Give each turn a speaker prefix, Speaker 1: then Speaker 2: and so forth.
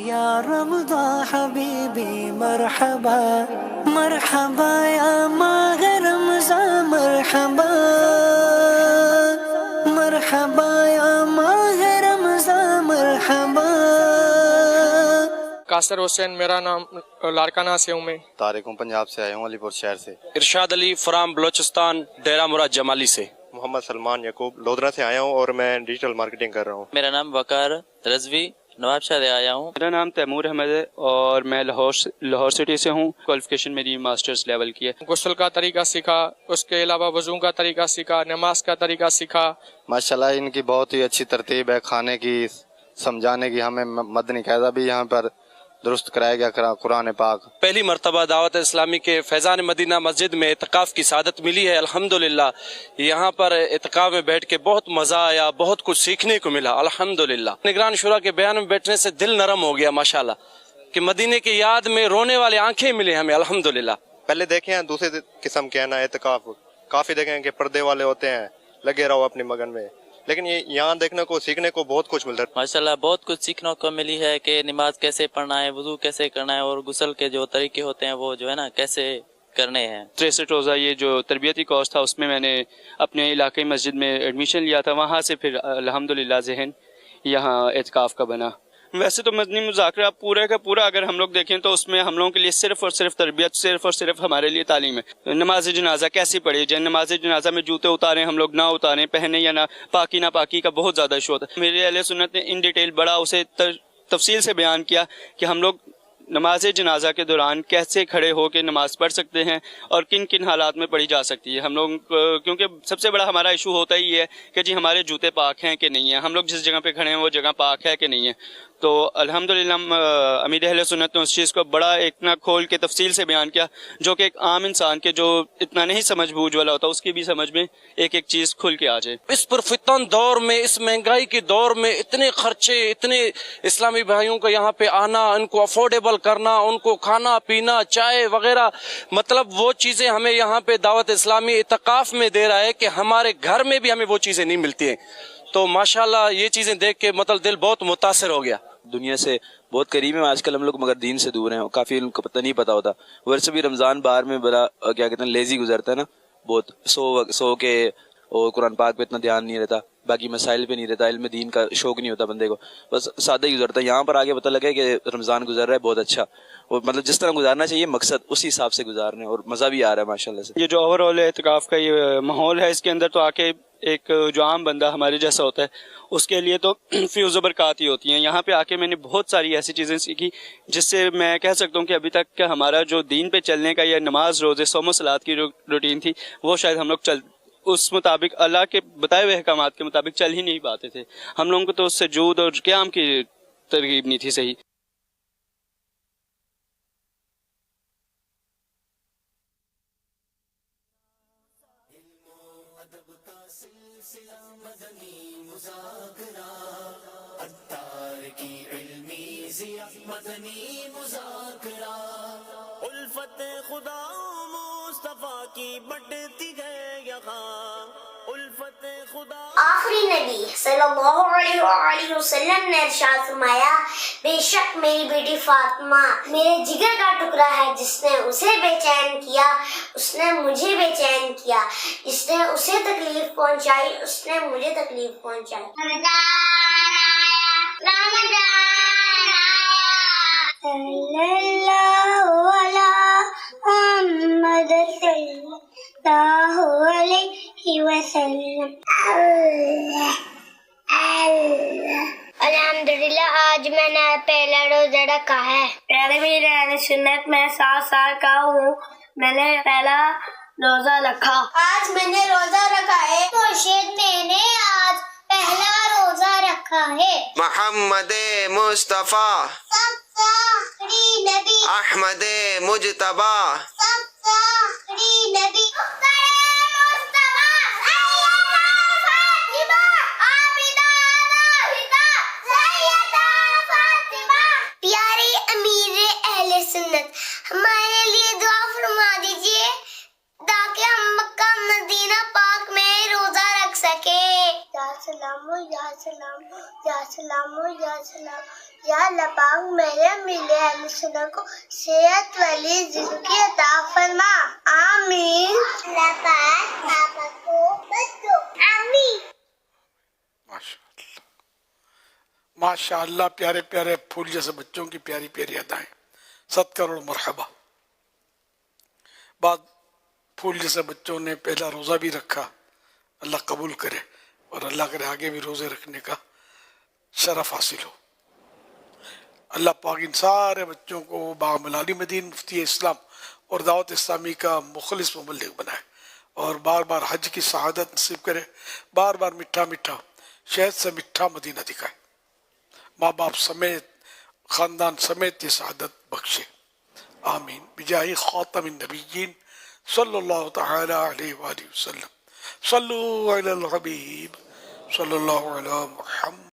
Speaker 1: یا رمضان حبیبی مرحبا مرحبا یا ماہ رمضان مرحبا مرحبا یا ماہ رمضان مرحبا.
Speaker 2: قاصر حسین میرا نام، لاڑکانہ سے ہوں میں.
Speaker 3: طارق ہوں، پنجاب سے آیا ہوں، علی پور شہر سے.
Speaker 4: ارشاد علی فرام بلوچستان، ڈیرہ مراد جمالی سے.
Speaker 3: محمد سلمان یعقوب لودھرا سے آیا ہوں اور میں ڈیجیٹل مارکیٹنگ کر رہا ہوں.
Speaker 5: میرا نام وقار رضوی نواب شاہ سے آیا ہوں.
Speaker 6: میرا نام تیمور احمد ہے اور میں لاہور سٹی سے ہوں. کوالیفیکیشن میری ماسٹرز لیول کی ہے.
Speaker 2: غسل کا طریقہ سیکھا، اس کے علاوہ وضو کا طریقہ سیکھا، نماز کا طریقہ سیکھا.
Speaker 3: ماشاءاللہ ان کی بہت ہی اچھی ترتیب ہے کھانے کی، سمجھانے کی. ہمیں مدنی قاعدہ بھی یہاں پر درست کرایا گیا قرآن پاک.
Speaker 4: پہلی مرتبہ دعوت اسلامی کے فیضان مدینہ مسجد میں اعتکاف کی سعادت ملی ہے. الحمدللہ یہاں پر اعتکاف میں بیٹھ کے بہت مزہ آیا، بہت کچھ سیکھنے کو ملا. الحمدللہ نگران شورا کے بیان میں بیٹھنے سے دل نرم ہو گیا ماشاءاللہ، کہ مدینے کی یاد میں رونے والے آنکھیں ملے ہمیں. الحمدللہ
Speaker 3: پہلے دیکھے ہیں دوسرے قسم کے ہیں نا اعتکاف، کافی دیکھے ہیں کہ پردے والے ہوتے ہیں، لگے رہو اپنی مگن میں، لیکن یہ یہاں دیکھنے کو سیکھنے کو بہت کچھ ملتا ہے.
Speaker 5: ماشاءاللہ بہت کچھ سیکھنے کو ملی ہے کہ نماز کیسے پڑھنا ہے، وضو کیسے کرنا ہے، اور غسل کے جو طریقے ہوتے ہیں وہ جو ہے نا کیسے کرنے ہیں.
Speaker 6: 63 روزہ یہ جو تربیتی کورس تھا اس میں میں نے اپنے علاقائی مسجد میں ایڈمیشن لیا تھا. وہاں سے پھر الحمدللہ ذہن یہاں اعتکاف کا بنا. ویسے تو مدنی مذاکرہ پورا کا پورا اگر ہم لوگ دیکھیں تو اس میں ہم لوگوں کے لیے صرف اور صرف تربیت، صرف اور صرف ہمارے لیے تعلیم ہے. نماز جنازہ کیسی پڑھی جائے، نماز جنازہ میں جوتے اتاریں ہم لوگ، نہ اتاریں، پہنے یا نہ پاکی کا بہت زیادہ ایشو ہوتا ہے. میرے اہل سنت نے ان ڈیٹیل بڑا اسے تفصیل سے بیان کیا کہ ہم لوگ نماز جنازہ کے دوران کیسے کھڑے ہو کے نماز پڑھ سکتے ہیں اور کن کن حالات میں پڑھی جا سکتی ہے. ہم لوگ کیونکہ سب سے بڑا ہمارا ایشو ہوتا ہی ہے کہ جی ہمارے جوتے پاک ہیں کہ نہیں ہیں، ہم لوگ جس جگہ پہ کھڑے ہیں وہ جگہ پاک ہے کہ نہیں ہے. تو الحمدللہ امیر اہل سنت نے اس چیز کو بڑا اتنا کھول کے تفصیل سے بیان کیا، جو کہ ایک عام انسان کے جو اتنا نہیں سمجھ بوجھ والا ہوتا اس کی بھی سمجھ میں ایک ایک چیز کھل کے آ جائے.
Speaker 4: اس پرفتن دور میں، اس مہنگائی کے دور میں اتنے خرچے، اتنے اسلامی بھائیوں کا یہاں پہ آنا، ان کو افورڈیبل کرنا، ان کو کھانا پینا چائے وغیرہ، مطلب وہ چیزیں ہمیں یہاں پہ دعوت اسلامی اعتکاف میں دے رہا ہے کہ ہمارے گھر میں بھی ہمیں وہ چیزیں نہیں ملتی ہیں. تو ماشاءاللہ یہ چیزیں دیکھ کے مطلب دل بہت متاثر ہو گیا.
Speaker 7: دنیا سے بہت قریب ہیں آج کل ہم لوگ، مگر دین سے دور ہیں. کافی ان کو پتہ نہیں پتا ہوتا. ویسے بھی رمضان باہر میں بڑا کیا کہتے ہیں لیزی گزرتا ہے نا، بہت سو کے، اور قرآن پاک پہ اتنا دھیان نہیں رہتا، باقی مسائل پہ نہیں رہتا، علم دین کا شوق نہیں ہوتا بندے کو، بس سادہ ہی گزرتا ہے. یہاں پر آگے پتہ لگے کہ رمضان گزر رہا ہے بہت اچھا، اور مطلب جس طرح گزارنا چاہیے مقصد اسی حساب سے گزار رہے ہیں، اور مزہ بھی آ رہا ہے ماشاءاللہ سے.
Speaker 6: یہ جو اوور آل اعتکاف کا یہ ماحول ہے، اس کے اندر تو آ کے ایک جو عام بندہ ہمارے جیسا ہوتا ہے اس کے لیے تو فیض و برکات ہی ہوتی ہیں. یہاں پہ آ کے میں نے بہت ساری ایسی چیزیں سیکھی جس سے میں کہہ سکتا ہوں کہ ابھی تک کا ہمارا جو دین پہ چلنے کا یا نماز روزے صوم و صلات کی روٹین تھی وہ شاید ہم لوگ اس مطابق اللہ کے بتائے ہوئے احکامات کے مطابق چل ہی نہیں پاتے تھے. ہم لوگوں کو تو اس سے سجود اور قیام کی ترغیب نہیں تھی صحیح.
Speaker 1: الفت خدا مصطفیٰ کی بڑھتی گئے یہاں، الفت خدا.
Speaker 8: آخری نبی صلی اللہ علیہ وآلہ وسلم نے ارشاد فرمایا، بے شک میری بیٹی فاطمہ میرے جگر کا ٹکڑا ہے، جس نے اسے بے چین کیا اس نے مجھے بے چین کیا، جس نے اسے تکلیف پہنچائی اس نے مجھے تکلیف پہنچائی. صلی اللہ علیہ محمد صلی اللہ علیہ وسلم. الحمدللہ آج میں نے پہلا روزہ رکھا ہے. پہلے بھی اہل سنت میں 7 سال کا ہوں، میں نے پہلا روزہ رکھا. آج میں نے روزہ رکھا ہے. مرشد میں نے آج پہلا روزہ رکھا ہے.
Speaker 9: محمد مصطفیٰ
Speaker 8: نبی
Speaker 9: احمد مجتبی
Speaker 8: نبی پیارے امیر اہل سنت ہمارے لیے دعا فرما دیجیے تاکہ ہم مکہ مدینہ پاک میں روزہ رکھ سکے. یا سلام یا سلام یا سلام یا سلام. یا اللہ پاک میرے مسلم کو صحت والی زندگی عطا فرما. آمین. اللہ پاک پاپا کو بچو. آمین.
Speaker 10: ماشاء اللہ پیارے پیارے پھول جیسے بچوں کی پیاری پیاری ادائیں. 7 کروڑ مرحبا. بعد پھول جیسے بچوں نے پہلا روزہ بھی رکھا, اللہ قبول کرے اور اللہ کرے آگے بھی روزے رکھنے کا شرف حاصل ہو. اللہ پاک ان سارے بچوں کو باغ علی مدین مفتی اسلام اور دعوت اسلامی کا مخلص مبلغ بنائے اور بار بار حج کی سعادت نصیب کرے, بار بار میٹھا میٹھا شہد سے میٹھا مدینہ دکھائے, ماں باپ سمیت خاندان سمیت یہ سعادت بخشے. آمین. بجاہ خاتم النبیین صلی اللہ تعالی علیہ وآلہ وسلم. صلو علی الحبیب صلی اللہ علی محمد.